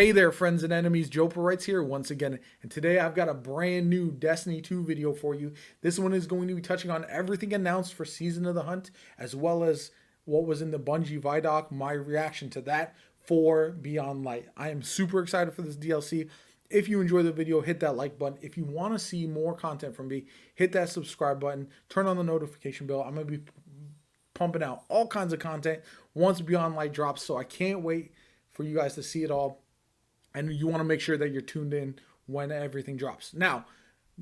Hey there, friends and enemies, JoPaWrites here once again, and today I've got a brand new Destiny 2 video for you. This one is going to be touching on everything announced for Season of the Hunt, as well as what was in the Bungie Vidoc, my reaction to that for Beyond Light. I am super excited for this DLC. If you enjoy the video, hit that like button. If you want to see more content from me, hit that subscribe button, turn on the notification bell. I'm going to be pumping out all kinds of content once Beyond Light drops, so I can't wait for you guys to see it all. And you want to make sure that you're tuned in when everything drops. Now,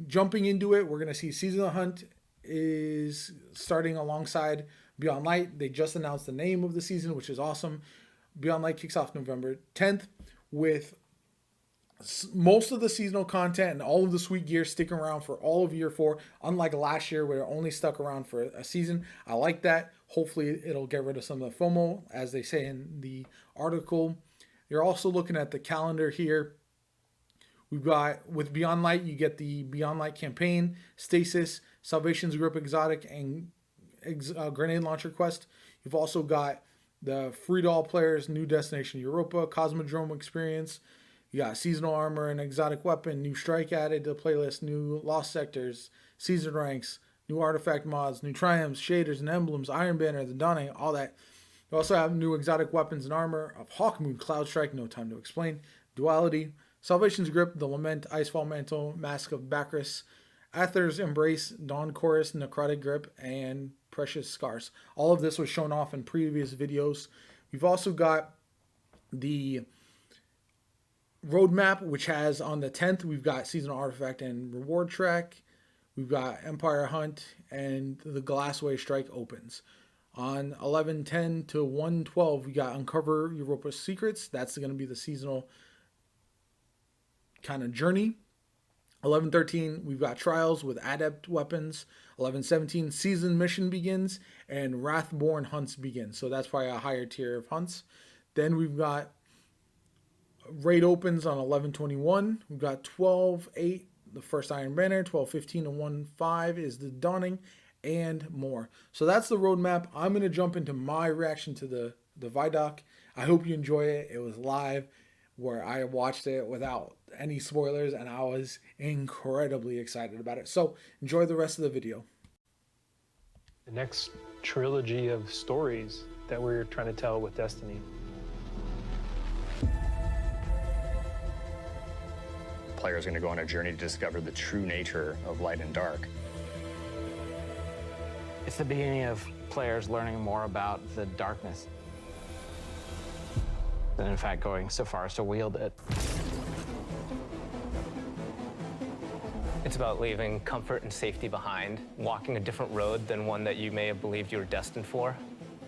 jumping into it, we're going to see Season of the Hunt is starting alongside Beyond Light. They just announced the name of the season, which is awesome. Beyond Light kicks off November 10th with most of the seasonal content and all of the sweet gear sticking around for all of year 4, unlike last year where it only stuck around for a season. I like that. Hopefully it'll get rid of some of the FOMO, as they say in the article. You're also looking at the calendar here. We've got, with Beyond Light, you get the Beyond Light campaign, Stasis, Salvation's Grip Exotic, and Grenade Launcher Quest. You've also got the free-to-all players, New Destination Europa, Cosmodrome Experience. You got Seasonal Armor and Exotic Weapon, new Strike added to the playlist, new Lost Sectors, Season Ranks, new Artifact mods, new Triumphs, Shaders and Emblems, Iron Banner, the Dawning, all that. You also have new exotic weapons and armor of Hawkmoon, Cloud Strike, no time to explain, Duality, Salvation's Grip, the Lament, Icefall Mantle, Mask of Bacchus, Aether's Embrace, Dawn Chorus, Necrotic Grip, and Precious Scars. All of this was shown off in previous videos. We've also got the roadmap, which has on the 10th, we've got Seasonal Artifact and Reward Track. We've got Empire Hunt, and the Glassway Strike opens. On 11:10 to 1:12, we got Uncover Europa's Secrets. That's going to be the seasonal kind of journey. 11:13, we've got Trials with Adept Weapons. 11:17, Season Mission begins, and Wrathborn Hunts begin. So that's probably a higher tier of hunts. Then we've got Raid opens on 11:21. We've got 12:08, the first Iron Banner. 12:15 to 1:05 is the Dawning, and more. So that's the roadmap. I'm going to jump into my reaction to the Vidoc. I hope you enjoy it. It was live where I watched it without any spoilers, and I was incredibly excited about it. So enjoy the rest of the video. The next trilogy of stories that we're trying to tell with Destiny. Players are going to go on a journey to discover the true nature of light and dark. It's the beginning of players learning more about the darkness, and in fact going so far as to wield it. It's about leaving comfort and safety behind, walking a different road than one that you may have believed you were destined for.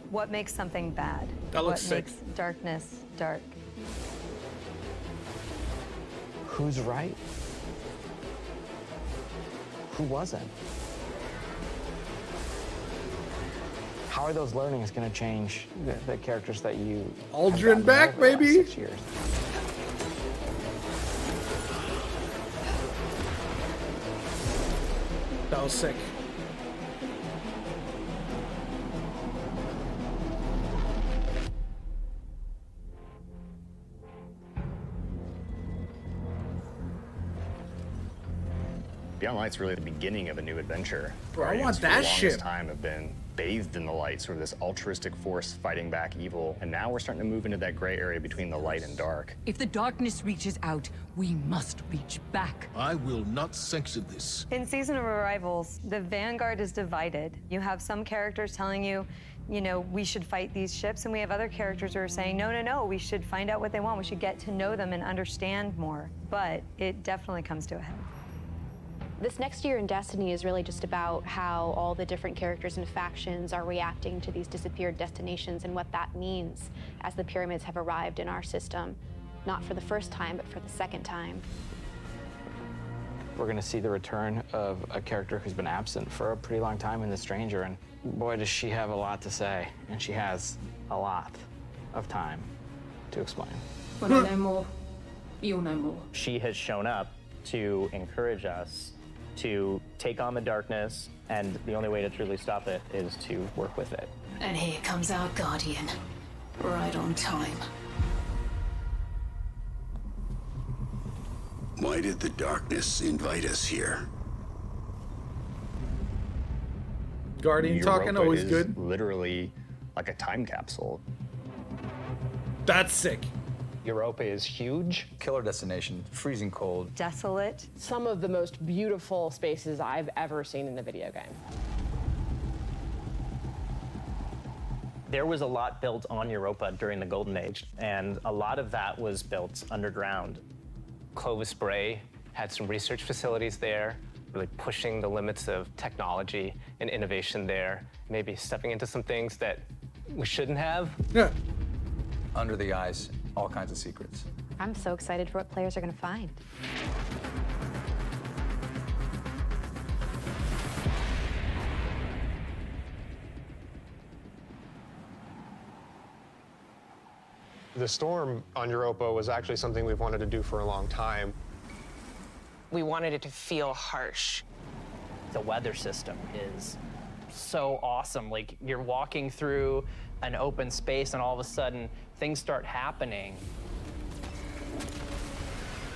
What makes something bad? That looks sick. What makes darkness dark? Who's right? Who wasn't? How are those learnings going to change the characters that you Aldrin back, baby! 6 years? That was sick. Beyond Light's really the beginning of a new adventure. Bro, I want Guardians that for the ship. longest time have been bathed in the light, sort of this altruistic force fighting back evil. And now we're starting to move into that gray area between the light and dark. If the darkness reaches out, we must reach back. I will not sanction this. In Season of Arrivals, the Vanguard is divided. You have some characters telling you, we should fight these ships, and we have other characters who are saying, no, we should find out what they want. We should get to know them and understand more. But it definitely comes to a head. This next year in Destiny is really just about how all the different characters and factions are reacting to these disappeared destinations and what that means as the pyramids have arrived in our system, not for the first time, but for the second time. We're going to see the return of a character who's been absent for a pretty long time in The Stranger, and boy, does she have a lot to say, and she has a lot of time to explain. When I know more, you'll know more. She has shown up to encourage us to take on the darkness, and the only way to truly stop it is to work with it. And here comes our guardian, right on time. Why did the darkness invite us here? Guardian talking, Europa always is good. literally like a time capsule. That's sick. Europa is huge. Killer destination, freezing cold. Desolate. Some of the most beautiful spaces I've ever seen in a video game. There was a lot built on Europa during the Golden Age, and a lot of that was built underground. Clovis Bray had some research facilities there, really pushing the limits of technology and innovation there, maybe stepping into some things that we shouldn't have. Yeah. Under the ice, all kinds of secrets. I'm so excited for what players are going to find. The storm on Europa was actually something we've wanted to do for a long time. We wanted it to feel harsh. The weather system is so awesome. Like, you're walking through an open space and all of a sudden things start happening.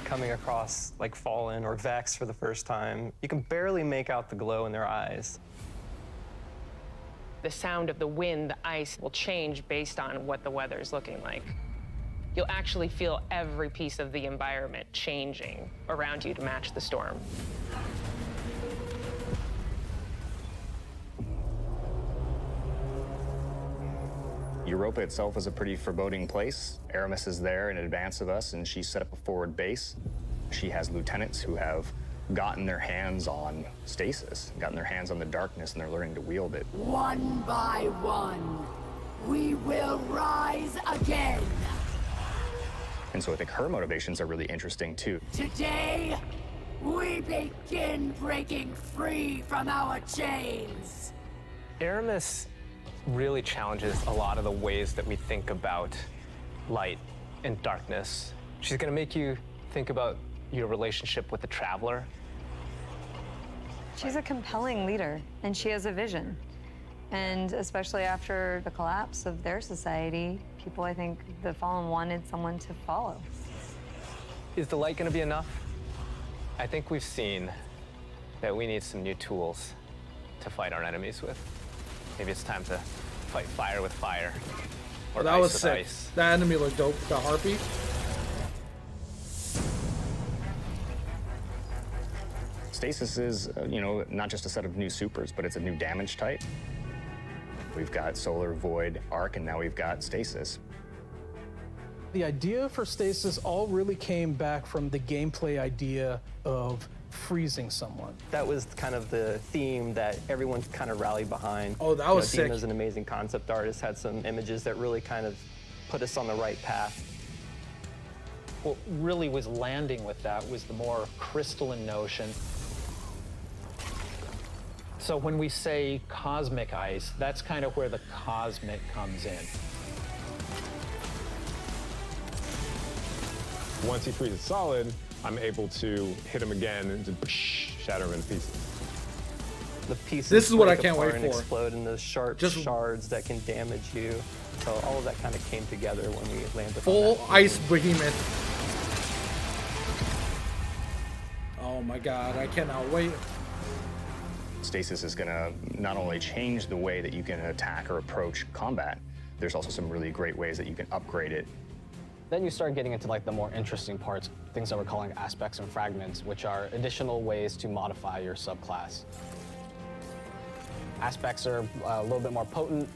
Coming across like Fallen or Vex for the first time, you can barely make out the glow in their eyes. The sound of the wind, the ice will change based on what the weather is looking like. You'll actually feel every piece of the environment changing around you to match the storm. Europa itself is a pretty foreboding place. Aramis is there in advance of us, and she set up a forward base. She has lieutenants who have gotten their hands on Stasis, gotten their hands on the darkness, and they're learning to wield it. One by one, we will rise again. And so I think her motivations are really interesting, too. Today, we begin breaking free from our chains. Aramis really challenges a lot of the ways that we think about light and darkness. She's going to make you think about your relationship with the Traveler. She's a compelling leader, and she has a vision. And especially after the collapse of their society, people, I think, the Fallen wanted someone to follow. Is the light going to be enough? I think we've seen that we need some new tools to fight our enemies with. Maybe it's time to fight fire with fire. Or That ice was with sick. ice. That enemy looked dope. The Harpy. Stasis is, not just a set of new supers, but it's a new damage type. We've got Solar, Void, Arc, and now we've got Stasis. The idea for Stasis all really came back from the gameplay idea of freezing someone. That was kind of the theme that everyone kind of rallied behind. Oh, that was sick. Dina's an amazing concept artist, had some images that really kind of put us on the right path. What really was landing with that was the more crystalline notion. So when we say cosmic ice, that's kind of where the cosmic comes in. Once he freezes solid, I'm able to hit him again and just shatter him into pieces. The pieces This is what I break can't apart wait and for. explode into sharp shards that can damage you. So all of that kind of came together when we landed Full on that. ice behemoth. Oh my god, I cannot wait. Stasis is going to not only change the way that you can attack or approach combat, there's also some really great ways that you can upgrade it. Then you start getting into like the more interesting parts, things that we're calling aspects and fragments, which are additional ways to modify your subclass. Aspects are a little bit more potent,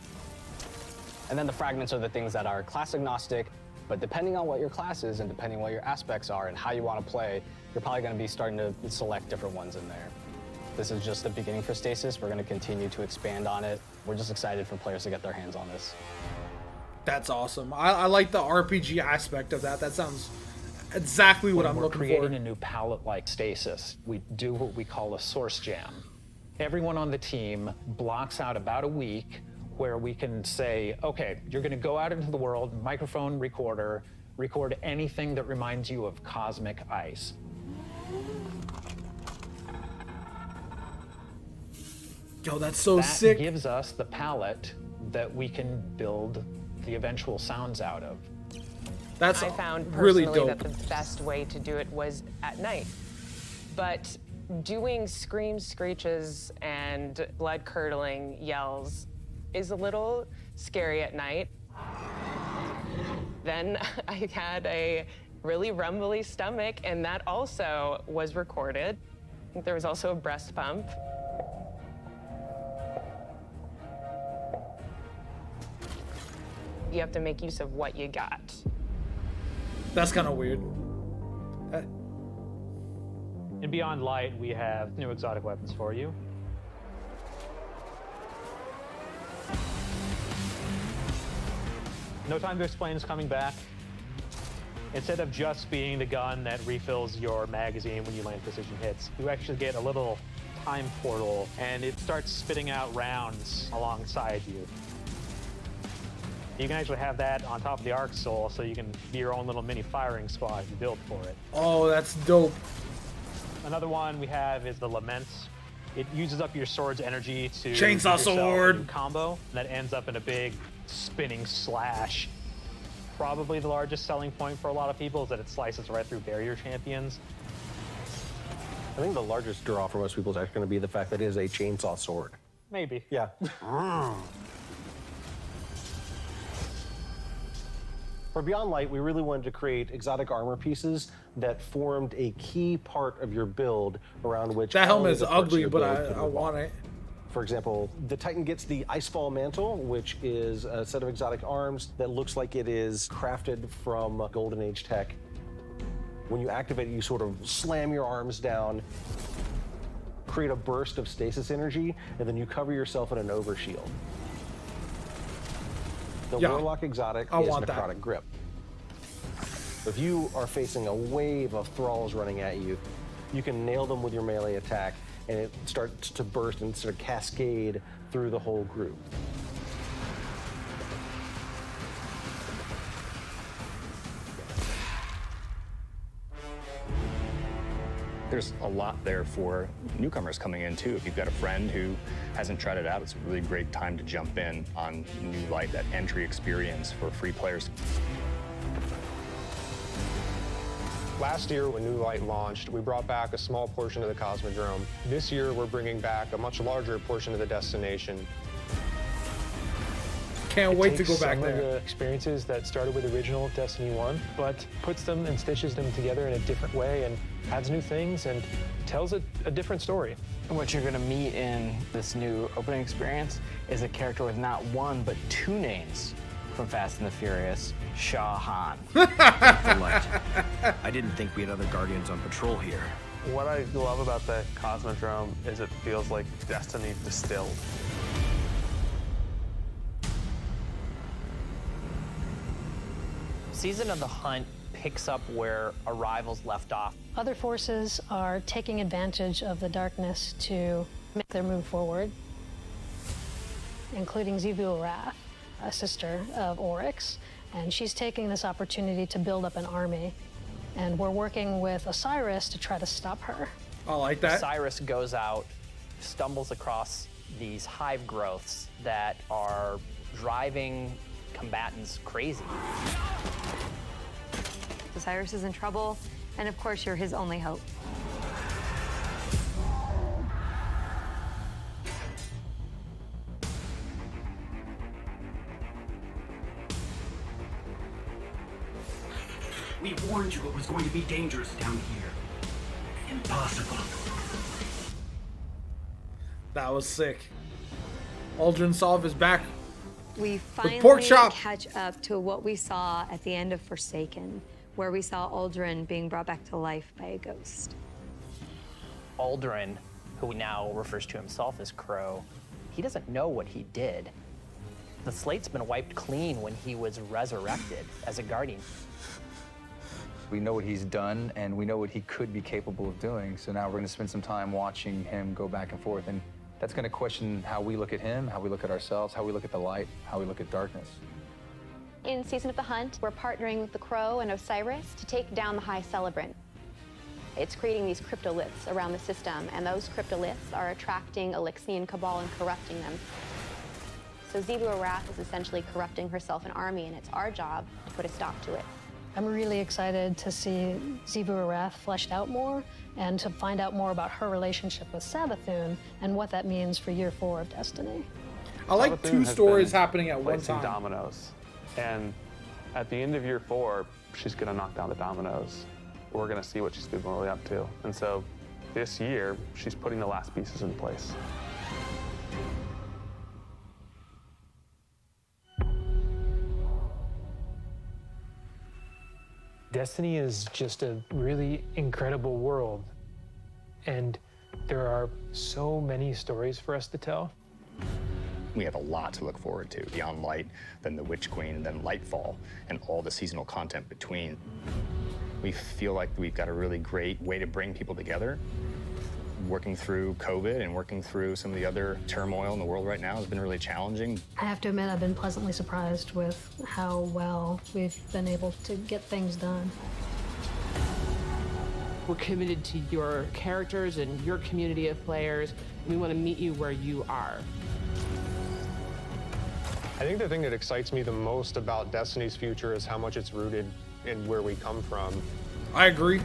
and then the fragments are the things that are class agnostic, but depending on what your class is and depending on what your aspects are and how you want to play, you're probably going to be starting to select different ones in there. This is just the beginning for Stasis. We're going to continue to expand on it. We're just excited for players to get their hands on this. That's awesome. I like the RPG aspect of that. That sounds exactly what When I'm we're looking creating for. a new palette like Stasis, we do what we call a source jam. Everyone on the team blocks out about a week where we can say, okay, you're going to go out into the world, microphone, recorder, record anything that reminds you of cosmic ice. Yo, that's so that sick. Gives us the palette that we can build the eventual sounds out of. That's I found really personally dope. that the best way to do it was at night. But doing screams, screeches, and blood-curdling yells is a little scary at night. Then I had a really rumbly stomach, and that also was recorded. There was also a breast pump. You have to make use of what you got. That's kind of weird. In Beyond Light, we have new exotic weapons for you. No Time to Explain is coming back. Instead of just being the gun that refills your magazine when you land precision hits, you actually get a little time portal, and it starts spitting out rounds alongside you. You can actually have that on top of the Arc Soul, so you can be your own little mini firing squad if you build for it. Oh, that's dope. Another one we have is the Lament. It uses up your sword's energy to Chainsaw give yourself sword. a new combo that ends up in a big spinning slash. Probably the largest selling point for a lot of people is that it slices right through barrier champions. I think the largest draw for most people is actually going to be the fact that it is a chainsaw sword. Maybe. Yeah. For Beyond Light, we really wanted to create exotic armor pieces that formed a key part of your build around which That all helmet of is the parts of ugly, your but build I could revolve. want it. For example, the Titan gets the Icefall Mantle, which is a set of exotic arms that looks like it is crafted from Golden Age tech. When you activate it, you sort of slam your arms down, create a burst of stasis energy, and then you cover yourself in an overshield. The Yeah, Warlock exotic I is want that. Necrotic Grip. If you are facing a wave of thralls running at you, you can nail them with your melee attack, and it starts to burst and sort of cascade through the whole group. There's a lot there for newcomers coming in too. If you've got a friend who hasn't tried it out, it's a really great time to jump in on New Light, that entry experience for free players. Last year, when New Light launched, we brought back a small portion of the Cosmodrome. This year, we're bringing back a much larger portion of the destination. Can't wait to Takes go back some there. of the experiences that started with original Destiny 1, but puts them and stitches them together in a different way and adds new things and tells a different story. What you're gonna meet in this new opening experience is a character with not one, but two names from Fast and the Furious, Shah Han. I didn't think we had other Guardians on patrol here. What I love about the Cosmodrome is it feels like Destiny distilled. Season of the Hunt picks up where Arrival's left off. Other forces are taking advantage of the darkness to make their move forward, including Xivu Arath, a sister of Oryx, and she's taking this opportunity to build up an army. And we're working with Osiris to try to stop her. I like that. Cyrus goes out, stumbles across these hive growths that are driving combatants crazy. Osiris is in trouble, and of course, you're his only hope. We warned you it was going to be dangerous down here. Impossible. That was sick. Aldrin Sov is back. We finally pork chop. catch up to what we saw at the end of Forsaken, where we saw Aldrin being brought back to life by a ghost. Aldrin, who now refers to himself as Crow, he doesn't know what he did. The slate's been wiped clean when he was resurrected as a Guardian. We know what he's done, and we know what he could be capable of doing. So now we're going to spend some time watching him go back and forth. And that's going to question how we look at him, how we look at ourselves, how we look at the light, how we look at darkness. In Season of the Hunt, we're partnering with the Crow and Osiris to take down the High Celebrant. It's creating these cryptoliths around the system, and those cryptoliths are attracting Elixian Cabal and corrupting them. So Xivu Arath is essentially corrupting herself an army, and it's our job to put a stop to it. I'm really excited to see Xivu Arath fleshed out more and to find out more about her relationship with Savathun and what that means for year 4 of Destiny. I like Savathun two has stories been happening at one placing time. dominoes, and at the end of year 4, she's gonna knock down the dominoes. We're gonna see what she's been really up to, and so this year she's putting the last pieces in place. Destiny is just a really incredible world, and there are so many stories for us to tell. We have a lot to look forward to. Beyond Light, then the Witch Queen, and then Lightfall, and all the seasonal content between. We feel like we've got a really great way to bring people together. Working through COVID and working through some of the other turmoil in the world right now has been really challenging. I have to admit, I've been pleasantly surprised with how well we've been able to get things done. We're committed to your characters and your community of players. We want to meet you where you are. I think the thing that excites me the most about Destiny's future is how much it's rooted in where we come from. I agree.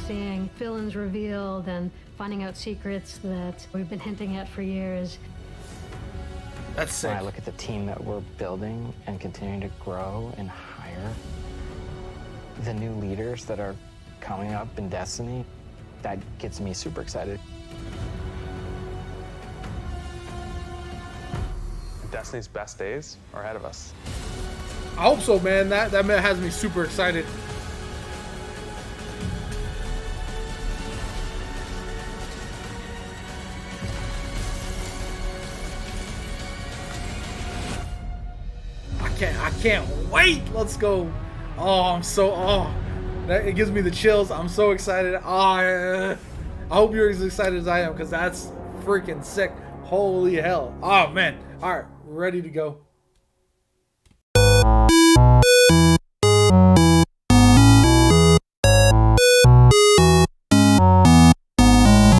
Seeing villains revealed and finding out secrets that we've been hinting at for years. That's sick. When I look at the team that we're building and continuing to grow and hire, the new leaders that are coming up in Destiny, that gets me super excited. Destiny's best days are ahead of us. I hope so, man. That has me super excited. I can't wait. Let's go. It gives me the chills. I'm so excited. I hope you're as excited as I am, because that's freaking sick. Holy hell. Oh man. All right, ready to go.